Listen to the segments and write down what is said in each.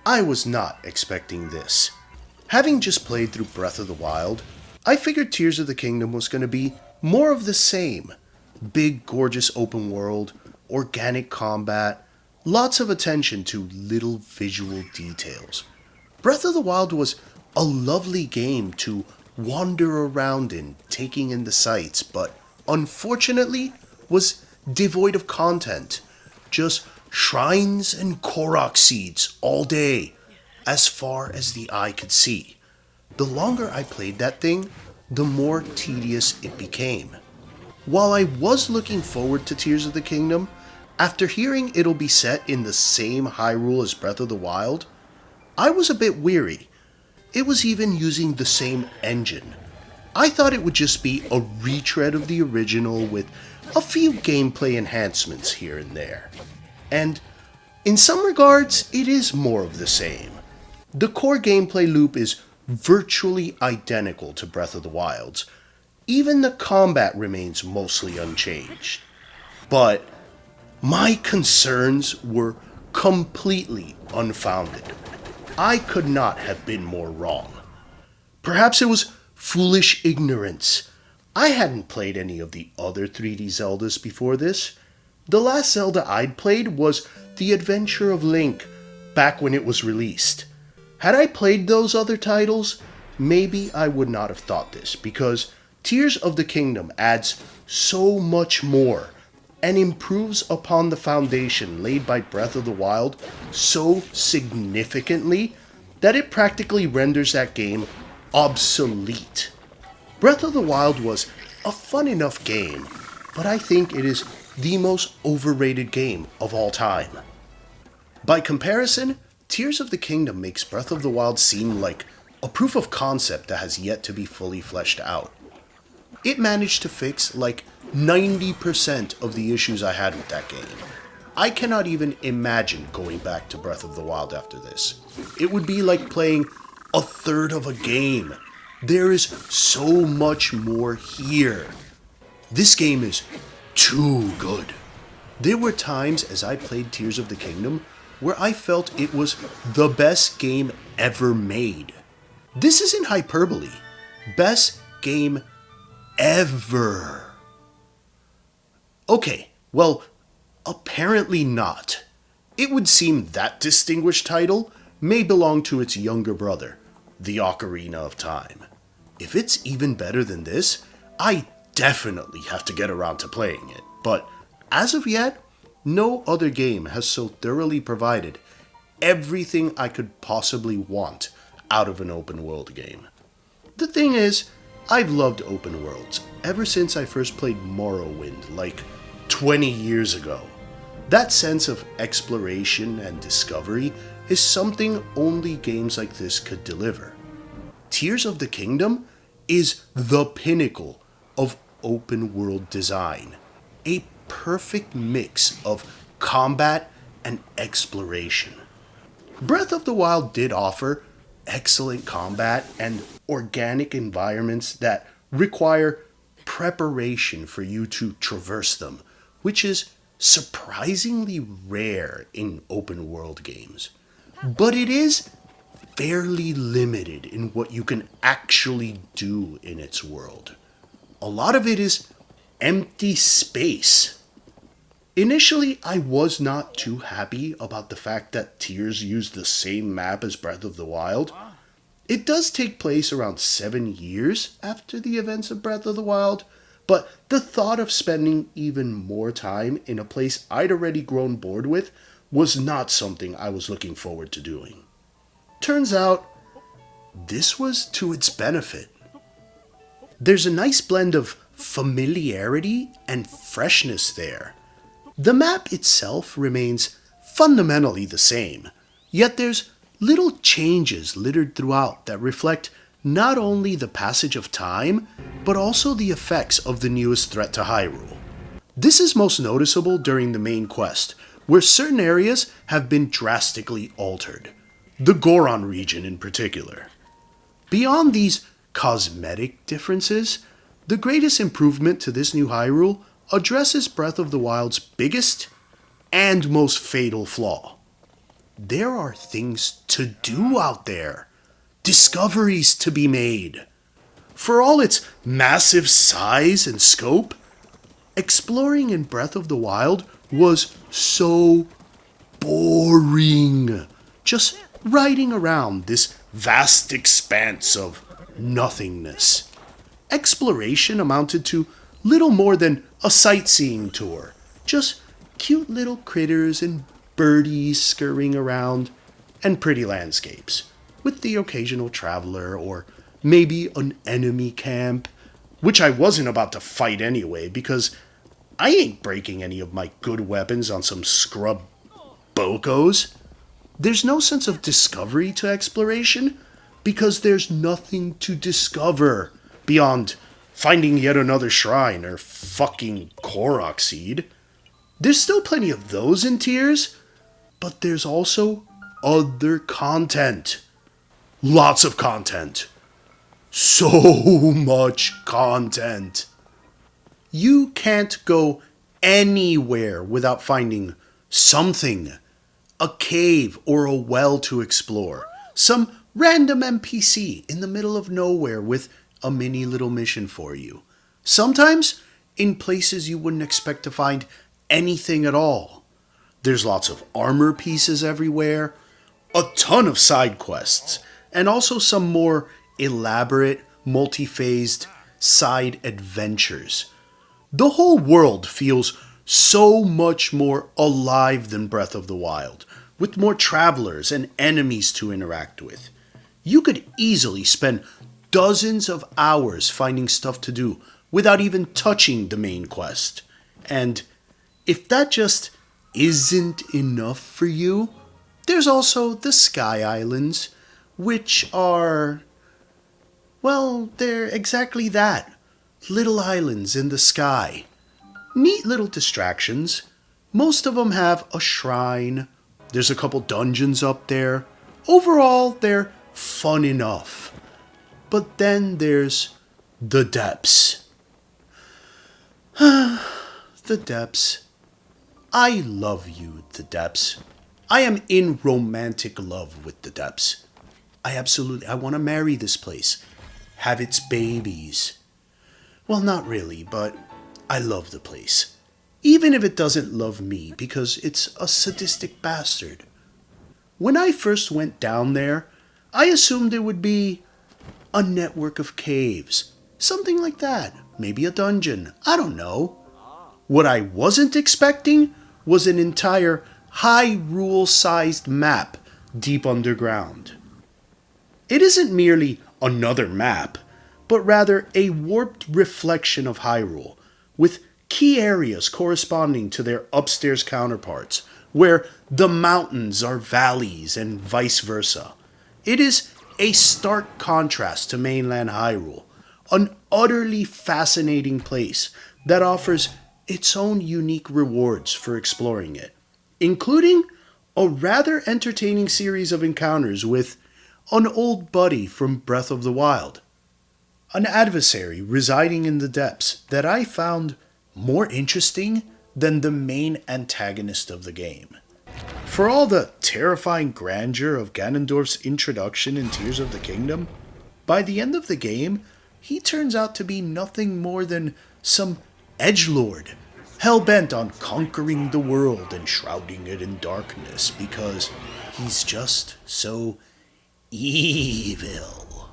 I was not expecting this. Having just played through Breath of the Wild, I figured Tears of the Kingdom was going to be more of the same. Big, gorgeous open world, organic combat, lots of attention to little visual details. Breath of the Wild was a lovely game to wander around in, taking in the sights, but unfortunately was devoid of content. Just shrines and Korok seeds all day, as far as the eye could see. The longer I played that thing, the more tedious it became. While I was looking forward to Tears of the Kingdom, after hearing it'll be set in the same Hyrule as Breath of the Wild, I was a bit weary. It was even using the same engine. I thought it would just be a retread of the original with a few gameplay enhancements here and there. And in some regards, it is more of the same. The core gameplay loop is virtually identical to Breath of the Wild's. Even the combat remains mostly unchanged. But my concerns were completely unfounded. I could not have been more wrong. Perhaps it was foolish ignorance. I hadn't played any of the other 3D Zeldas before this. The last Zelda I'd played was The Adventure of Link, back when it was released. Had I played those other titles, maybe I would not have thought this, because Tears of the Kingdom adds so much more and improves upon the foundation laid by Breath of the Wild so significantly that it practically renders that game obsolete. Breath of the Wild was a fun enough game, but I think it is the most overrated game of all time. By comparison, Tears of the Kingdom makes Breath of the Wild seem like a proof of concept that has yet to be fully fleshed out. It managed to fix like 90% of the issues I had with that game. I cannot even imagine going back to Breath of the Wild after this. It would be like playing a third of a game. There is so much more here. This game is too good. There were times as I played Tears of the Kingdom where I felt it was the best game ever made. This isn't hyperbole. Best game ever. Okay, well, apparently not. It would seem that distinguished title may belong to its younger brother, the Ocarina of Time. If it's even better than this, I definitely have to get around to playing it. But as of yet, no other game has so thoroughly provided everything I could possibly want out of an open world game. The thing is, I've loved open worlds ever since I first played Morrowind like 20 years ago. That sense of exploration and discovery is something only games like this could deliver. Tears of the Kingdom is the pinnacle of open world design, a perfect mix of combat and exploration. Breath of the Wild did offer excellent combat and organic environments that require preparation for you to traverse them, which is surprisingly rare in open world games. But it is fairly limited in what you can actually do in its world. A lot of it is empty space. Initially, I was not too happy about the fact that Tears used the same map as Breath of the Wild. It does take place around 7 years after the events of Breath of the Wild, but the thought of spending even more time in a place I'd already grown bored with was not something I was looking forward to doing. Turns out, this was to its benefit. There's a nice blend of familiarity and freshness there. The map itself remains fundamentally the same, yet there's little changes littered throughout that reflect not only the passage of time, but also the effects of the newest threat to Hyrule. This is most noticeable during the main quest, where certain areas have been drastically altered. The Goron region in particular. Beyond these cosmetic differences, the greatest improvement to this new Hyrule addresses Breath of the Wild's biggest and most fatal flaw. there are things to do out there, discoveries to be made. For all its massive size and scope, exploring in Breath of the Wild was so boring. Just riding around this vast expanse of nothingness. Exploration amounted to little more than a sightseeing tour. Just cute little critters and birdies scurrying around, and pretty landscapes, with the occasional traveler or maybe an enemy camp, which I wasn't about to fight anyway because I ain't breaking any of my good weapons on some scrub bokos. There's no sense of discovery to exploration because there's nothing to discover beyond finding yet another shrine or fucking Korok seed. There's still plenty of those in Tears, but there's also other content. Lots of content. So much content. You can't go anywhere without finding something. A cave or a well to explore. Some random NPC in the middle of nowhere with a mini little mission for you. Sometimes in places you wouldn't expect to find anything at all. There's lots of armor pieces everywhere, a ton of side quests, and also some more elaborate, multi-phased side adventures. The whole world feels so much more alive than Breath of the Wild, with more travelers and enemies to interact with. You could easily spend dozens of hours finding stuff to do without even touching the main quest. And if that just isn't enough for you, there's also the Sky Islands, which are, well, they're exactly that. Little islands in the sky. Neat little distractions. Most of them have a shrine. There's a couple dungeons up there. Overall, they're fun enough. But then there's the depths. The depths. I love you, the depths. I am in romantic love with the depths. I want to marry this place. Have its babies. Well, not really, but I love the place. Even if it doesn't love me, because it's a sadistic bastard. When I first went down there, I assumed there would be a network of caves. Something like that. Maybe a dungeon. I don't know. What I wasn't expecting was an entire Hyrule-sized map deep underground. It isn't merely another map, but rather a warped reflection of Hyrule, with key areas corresponding to their upstairs counterparts, where the mountains are valleys and vice versa. It is a stark contrast to mainland Hyrule, an utterly fascinating place that offers its own unique rewards for exploring it, including a rather entertaining series of encounters with an old buddy from Breath of the Wild, an adversary residing in the depths that I found more interesting than the main antagonist of the game. For all the terrifying grandeur of Ganondorf's introduction in Tears of the Kingdom, by the end of the game, he turns out to be nothing more than some edgelord, hell-bent on conquering the world and shrouding it in darkness because he's just so evil.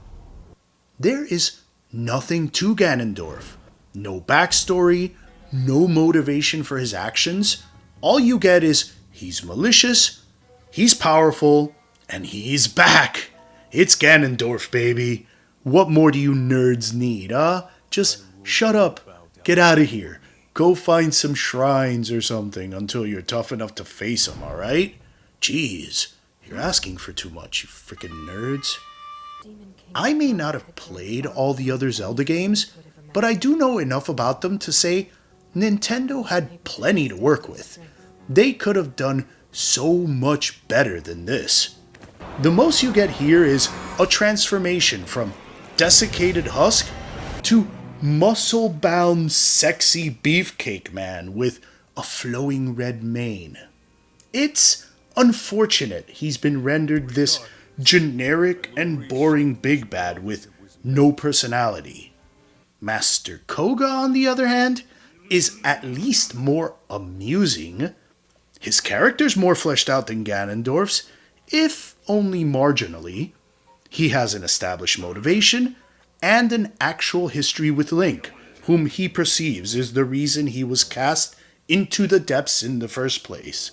There is nothing to Ganondorf. No backstory, no motivation for his actions. All you get is he's malicious, he's powerful, and he's back. It's Ganondorf, baby. What more do you nerds need, huh? Just shut up, get out of here. Go find some shrines or something until you're tough enough to face them, alright? Jeez, you're asking for too much, you frickin' nerds. I may not have played all the other Zelda games, but I do know enough about them to say Nintendo had plenty to work with. They could have done so much better than this. The most you get here is a transformation from desiccated husk to muscle-bound sexy beefcake man with a flowing red mane. It's unfortunate he's been rendered this generic and boring big bad with no personality. Master Koga, on the other hand, is at least more amusing. His character's more fleshed out than Ganondorf's, if only marginally. He has an established motivation and an actual history with Link, whom he perceives is the reason he was cast into the depths in the first place.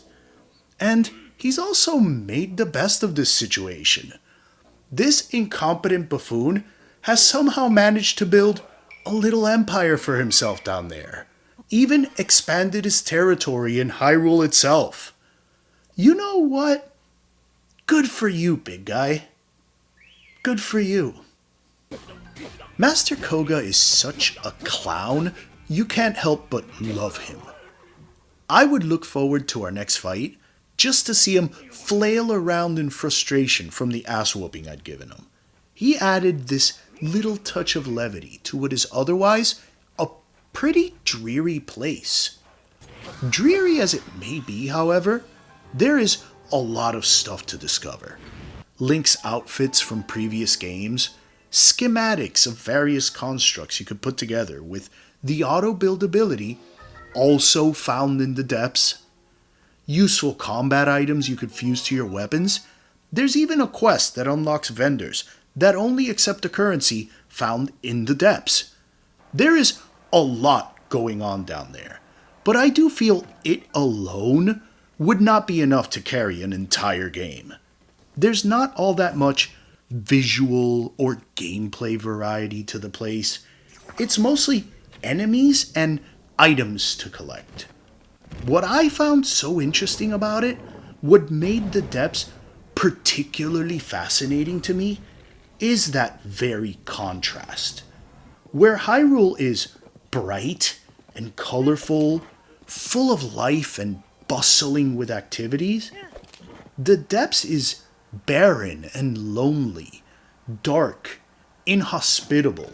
And he's also made the best of this situation. This incompetent buffoon has somehow managed to build a little empire for himself down there. Even expanded his territory in Hyrule itself. You know what? Good for you, big guy. Good for you. Master Koga is such a clown, you can't help but love him. I would look forward to our next fight just to see him flail around in frustration from the ass whooping I'd given him. He added this little touch of levity to what is otherwise a pretty dreary place. Dreary as it may be, however, there is a lot of stuff to discover. Link's outfits from previous games, schematics of various constructs you could put together with the auto-build ability also found in the depths, useful combat items you could fuse to your weapons. There's even a quest that unlocks vendors that only accept a currency found in the depths. There is a lot going on down there, but I do feel it alone would not be enough to carry an entire game. There's not all that much visual or gameplay variety to the place. It's mostly enemies and items to collect. What I found so interesting about it, what made the depths particularly fascinating to me, is that very contrast. Where Hyrule is bright and colorful, full of life and bustling with activities, the depths is barren and lonely, dark, inhospitable,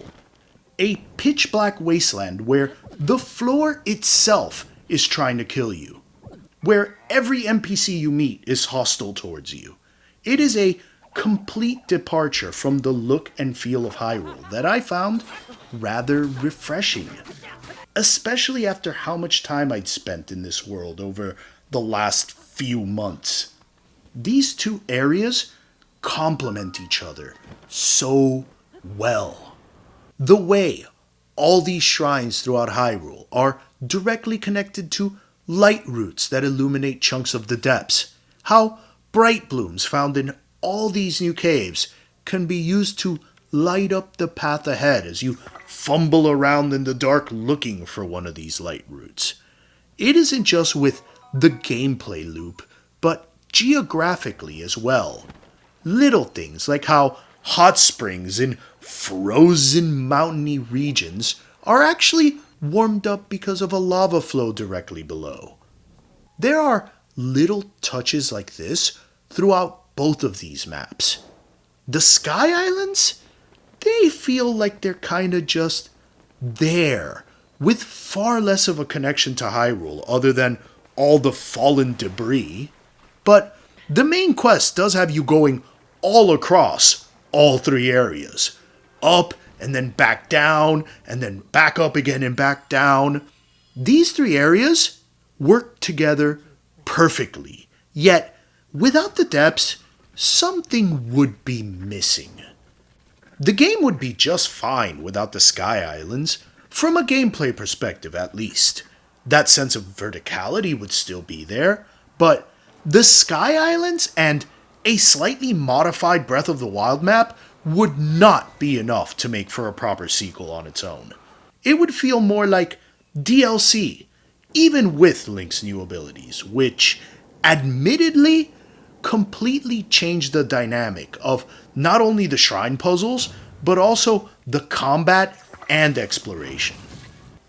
a pitch-black wasteland where the floor itself is trying to kill you, where every NPC you meet is hostile towards you. It is a complete departure from the look and feel of Hyrule that I found rather refreshing, especially after how much time I'd spent in this world over the last few months. These two areas complement each other so well. The way all these shrines throughout Hyrule are directly connected to light roots that illuminate chunks of the depths. How bright blooms found in all these new caves can be used to light up the path ahead as you fumble around in the dark looking for one of these light roots. It isn't just with the gameplay loop, but geographically as well. Little things like how hot springs in frozen mountainy regions are actually warmed up because of a lava flow directly below. There are little touches like this throughout both of these maps. The Sky Islands? They feel like they're kinda just there, with far less of a connection to Hyrule other than all the fallen debris. But the main quest does have you going all across all three areas. Up and then back down and then back up again and back down. These three areas work together perfectly. Yet, without the depths, something would be missing. The game would be just fine without the Sky Islands, from a gameplay perspective at least. That sense of verticality would still be there, but the Sky Islands and a slightly modified Breath of the Wild map would not be enough to make for a proper sequel on its own. It would feel more like DLC, even with Link's new abilities, which, admittedly, completely changed the dynamic of not only the shrine puzzles, but also the combat and exploration.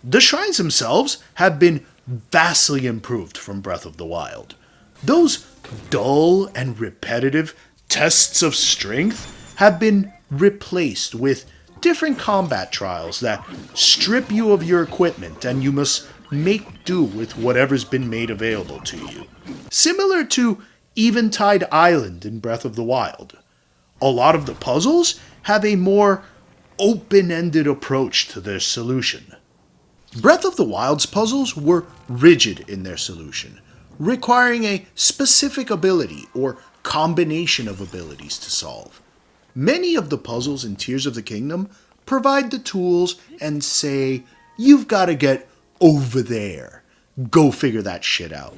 The shrines themselves have been vastly improved from Breath of the Wild. Those dull and repetitive tests of strength have been replaced with different combat trials that strip you of your equipment and you must make do with whatever's been made available to you. Similar to Eventide Island in Breath of the Wild. A lot of the puzzles have a more open-ended approach to their solution. Breath of the Wild's puzzles were rigid in their solution, requiring a specific ability or combination of abilities to solve. Many of the puzzles in Tears of the Kingdom provide the tools and say, you've got to get over there. Go figure that shit out.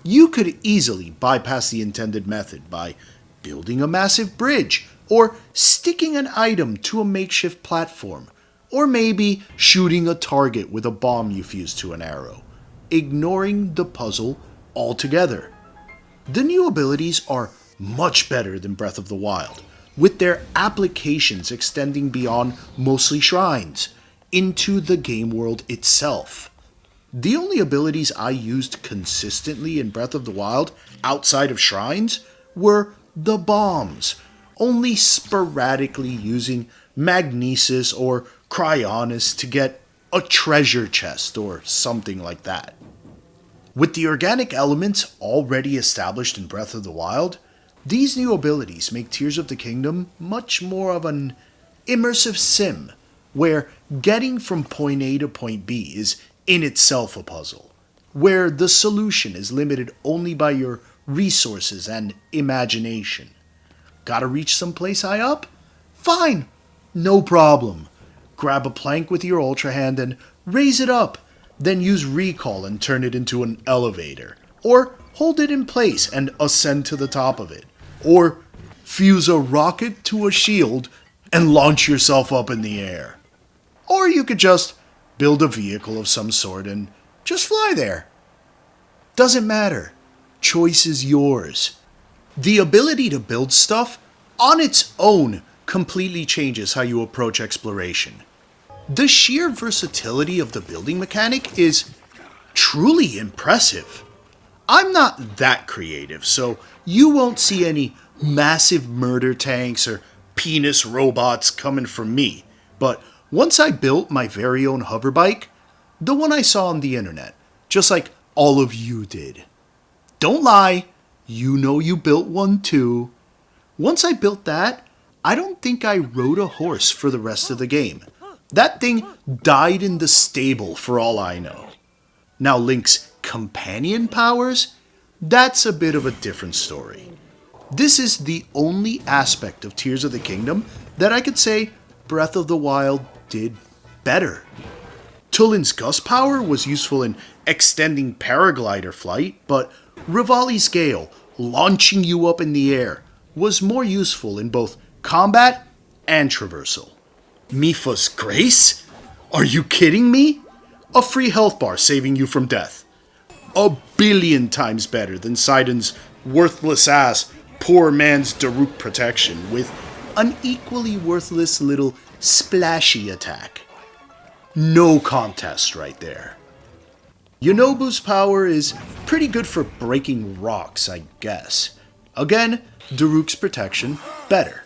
You could easily bypass the intended method by building a massive bridge, or sticking an item to a makeshift platform, or maybe shooting a target with a bomb you fuse to an arrow, ignoring the puzzle altogether. The new abilities are much better than Breath of the Wild, with their applications extending beyond mostly shrines, into the game world itself. The only abilities I used consistently in Breath of the Wild, outside of shrines, were the bombs, only sporadically using magnesis or cryonis to get a treasure chest or something like that. With the organic elements already established in Breath of the Wild, these new abilities make Tears of the Kingdom much more of an immersive sim, where getting from point A to point B is in itself a puzzle, where the solution is limited only by your resources and imagination. Gotta reach someplace high up? Fine, no problem. Grab a plank with your Ultra Hand and raise it up, then use recall and turn it into an elevator. Or hold it in place and ascend to the top of it. Or fuse a rocket to a shield and launch yourself up in the air. Or you could just build a vehicle of some sort and just fly there. Doesn't matter. Choice is yours. The ability to build stuff on its own completely changes how you approach exploration. The sheer versatility of the building mechanic is truly impressive. I'm not that creative, so you won't see any massive murder tanks or penis robots coming from me, but once I built my very own hoverbike, the one I saw on the internet, just like all of you did. Don't lie, you know you built one too. Once I built that, I don't think I rode a horse for the rest of the game. That thing died in the stable for all I know. Now Link's companion powers, that's a bit of a different story. This is the only aspect of Tears of the Kingdom that I could say Breath of the Wild did better. Tullin's Gust power was useful in extending paraglider flight, but Rivali's Gale, launching you up in the air, was more useful in both combat and traversal. Mipha's Grace? Are you kidding me? A free health bar saving you from death. 1,000,000,000 times better than Sidon's worthless ass poor man's Daruk protection with an equally worthless little splashy attack. No contest right there. Yonobu's power is pretty good for breaking rocks, I guess. Again, Daruk's protection, better.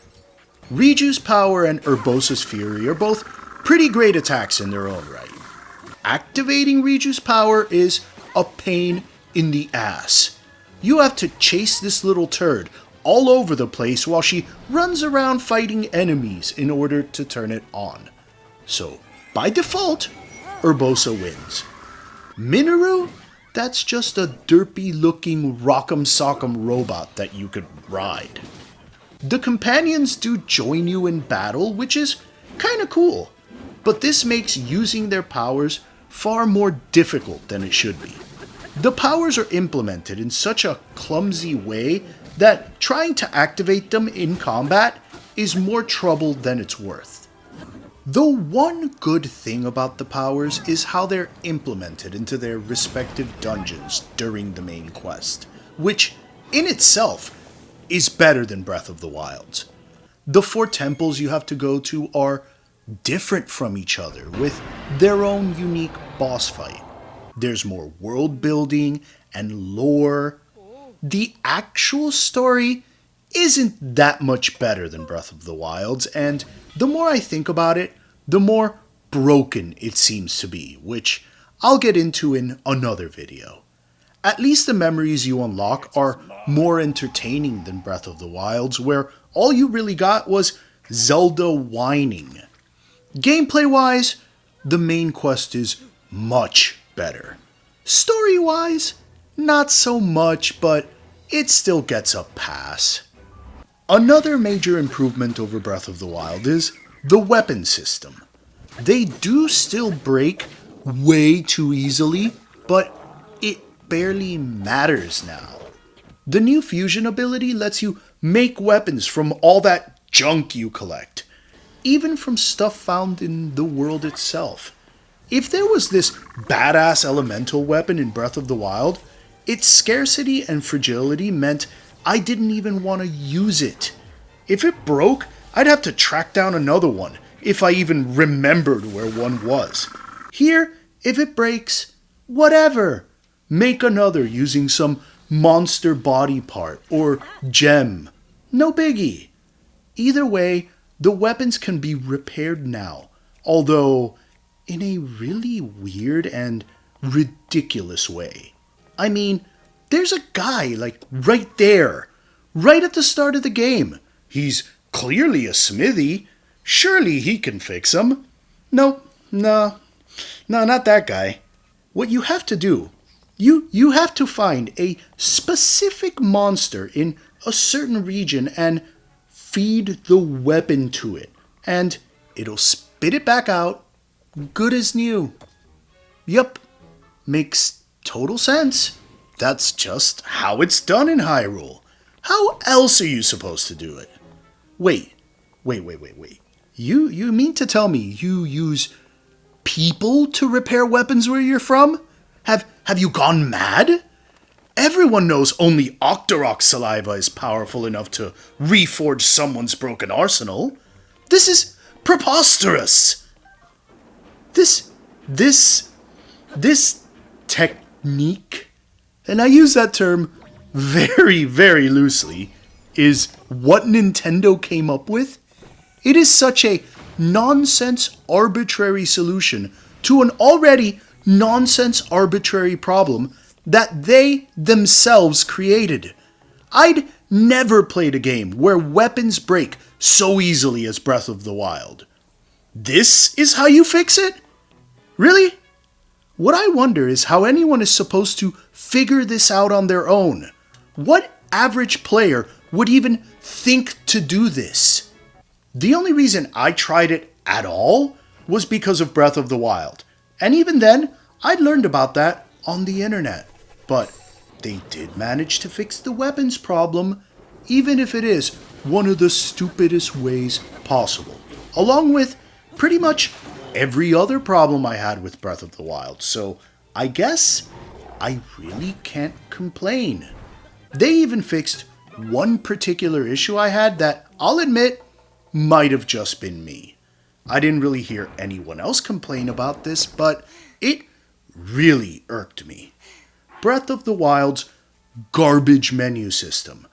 Riju's power and Urbosa's Fury are both pretty great attacks in their own right. Activating Riju's power is a pain in the ass. You have to chase this little turd all over the place while she runs around fighting enemies in order to turn it on. So, by default, Urbosa wins. Minoru? That's just a derpy-looking rock'em sock'em robot that you could ride. The companions do join you in battle, which is kinda cool, but this makes using their powers far more difficult than it should be. The powers are implemented in such a clumsy way that trying to activate them in combat is more trouble than it's worth. The one good thing about the powers is how they're implemented into their respective dungeons during the main quest, which in itself is better than Breath of the Wild. The 4 temples you have to go to are different from each other with their own unique boss fight. There's more world building and lore. The actual story isn't that much better than Breath of the Wild's, and the more I think about it, the more broken it seems to be, which I'll get into in another video. At least the memories you unlock are more entertaining than Breath of the Wild's, where all you really got was Zelda whining. Gameplay-wise, the main quest is much better. Story-wise, not so much, but it still gets a pass. Another major improvement over Breath of the Wild is the weapon system. They do still break way too easily, but it barely matters now. The new fusion ability lets you make weapons from all that junk you collect, even from stuff found in the world itself. If there was this badass elemental weapon in Breath of the Wild, its scarcity and fragility meant I didn't even want to use it. If it broke, I'd have to track down another one, if I even remembered where one was. Here, if it breaks, whatever. Make another using some monster body part or gem. No biggie. Either way, the weapons can be repaired now, although in a really weird and ridiculous way. I mean, there's a guy, right there, right at the start of the game. He's clearly a smithy. Surely he can fix them. No, not that guy. What you have to do, you have to find a specific monster in a certain region and feed the weapon to it, and it'll spit it back out, good as new. Yup, makes total sense. That's just how it's done in Hyrule. How else are you supposed to do it? Wait. You mean to tell me you use people to repair weapons where you're from? Have you gone mad? Everyone knows only Octorok saliva is powerful enough to reforge someone's broken arsenal. This is preposterous. This technique, and I use that term very, very loosely, is what Nintendo came up with. It is such a nonsense arbitrary solution to an already nonsense arbitrary problem that they themselves created. I'd never played a game where weapons break so easily as Breath of the Wild. This is how you fix it? Really? What I wonder is how anyone is supposed to figure this out on their own. What average player would even think to do this? The only reason I tried it at all was because of Breath of the Wild. And even then, I'd learned about that on the internet. But they did manage to fix the weapons problem, even if it is one of the stupidest ways possible. Along with pretty much every other problem I had with Breath of the Wild. So I guess I really can't complain. They even fixed one particular issue I had that, I'll admit, might have just been me. I didn't really hear anyone else complain about this, but it really irked me. Breath of the Wild's garbage menu system.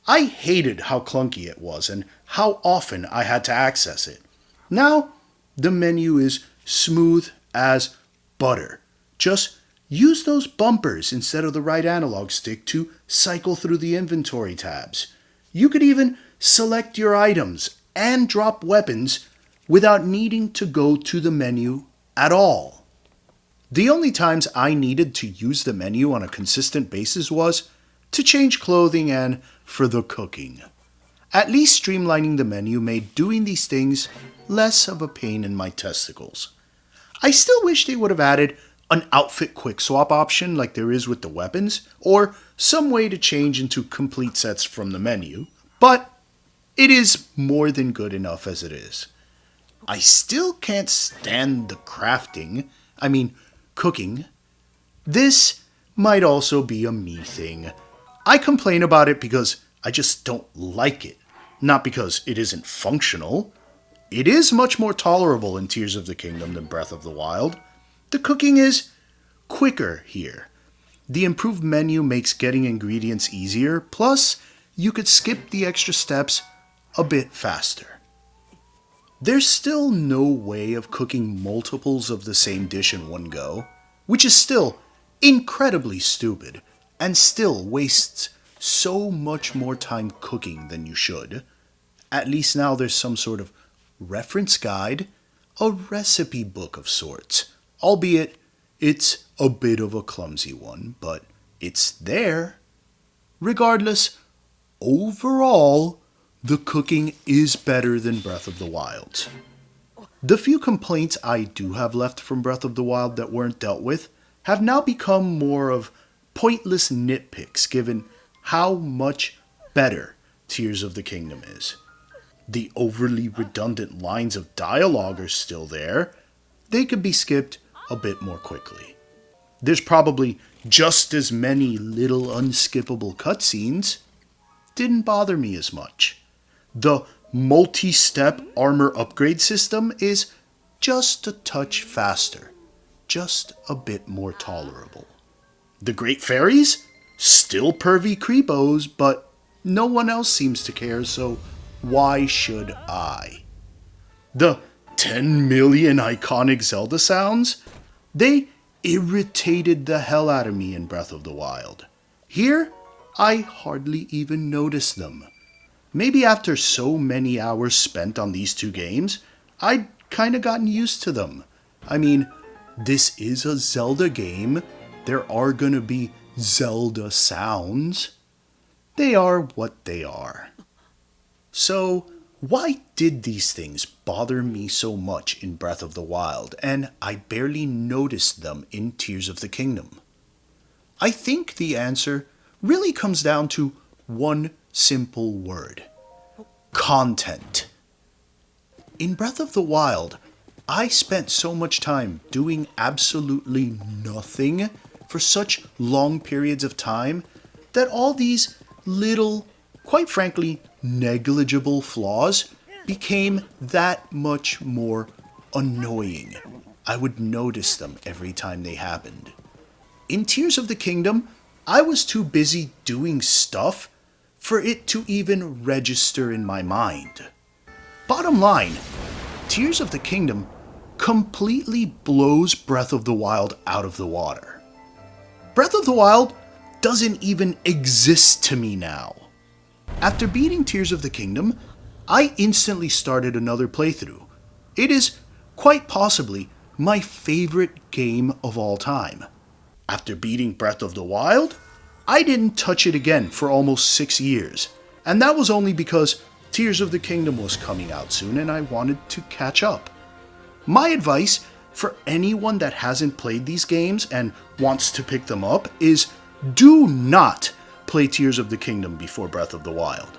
I hated how clunky it was and how often I had to access it. Now, the menu is smooth as butter. Just use those bumpers instead of the right analog stick to cycle through the inventory tabs. You could even select your items and drop weapons without needing to go to the menu at all. The only times I needed to use the menu on a consistent basis was to change clothing and for the cooking. At least streamlining the menu made doing these things less of a pain in my testicles. I still wish they would have added an outfit quick swap option like there is with the weapons, or some way to change into complete sets from the menu, but it is more than good enough as it is. I still can't stand the cooking. This might also be a me thing. I complain about it because I just don't like it, not because it isn't functional. It is much more tolerable in Tears of the Kingdom than Breath of the Wild. The cooking is quicker here. The improved menu makes getting ingredients easier, plus you could skip the extra steps a bit faster. There's still no way of cooking multiples of the same dish in one go, which is still incredibly stupid and still wastes so much more time cooking than you should. At least now there's some sort of reference guide, a recipe book of sorts, albeit it's a bit of a clumsy one, but it's there. Regardless, overall, the cooking is better than Breath of the Wild. The few complaints I do have left from Breath of the Wild that weren't dealt with have now become more of pointless nitpicks given how much better Tears of the Kingdom is. The overly redundant lines of dialogue are still there. They could be skipped a bit more quickly. There's probably just as many little unskippable cutscenes. Didn't bother me as much. The multi-step armor upgrade system is just a touch faster, just a bit more tolerable. The Great Fairies? Still pervy creepos, but no one else seems to care, so why should I? The 10 million iconic Zelda sounds? They irritated the hell out of me in Breath of the Wild. Here, I hardly even noticed them. Maybe after so many hours spent on these two games, I'd kinda gotten used to them. I mean, this is a Zelda game. There are gonna be Zelda sounds. They are what they are. So, why did these things bother me so much in Breath of the Wild, and I barely noticed them in Tears of the Kingdom? I think the answer really comes down to one simple word: content. In Breath of the Wild, I spent so much time doing absolutely nothing for such long periods of time that all these little, quite frankly, negligible flaws became that much more annoying. I would notice them every time they happened. In Tears of the Kingdom, I was too busy doing stuff for it to even register in my mind. Bottom line, Tears of the Kingdom completely blows Breath of the Wild out of the water. Breath of the Wild doesn't even exist to me now. After beating Tears of the Kingdom, I instantly started another playthrough. It is quite possibly my favorite game of all time. After beating Breath of the Wild, I didn't touch it again for almost 6 years, and that was only because Tears of the Kingdom was coming out soon and I wanted to catch up. My advice for anyone that hasn't played these games and wants to pick them up is do not play Tears of the Kingdom before Breath of the Wild.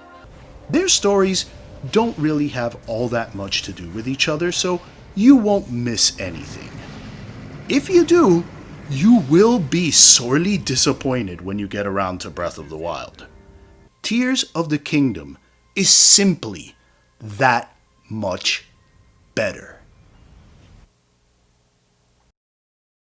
Their stories don't really have all that much to do with each other, so you won't miss anything. If you do, you will be sorely disappointed when you get around to Breath of the Wild. Tears of the Kingdom is simply that much better.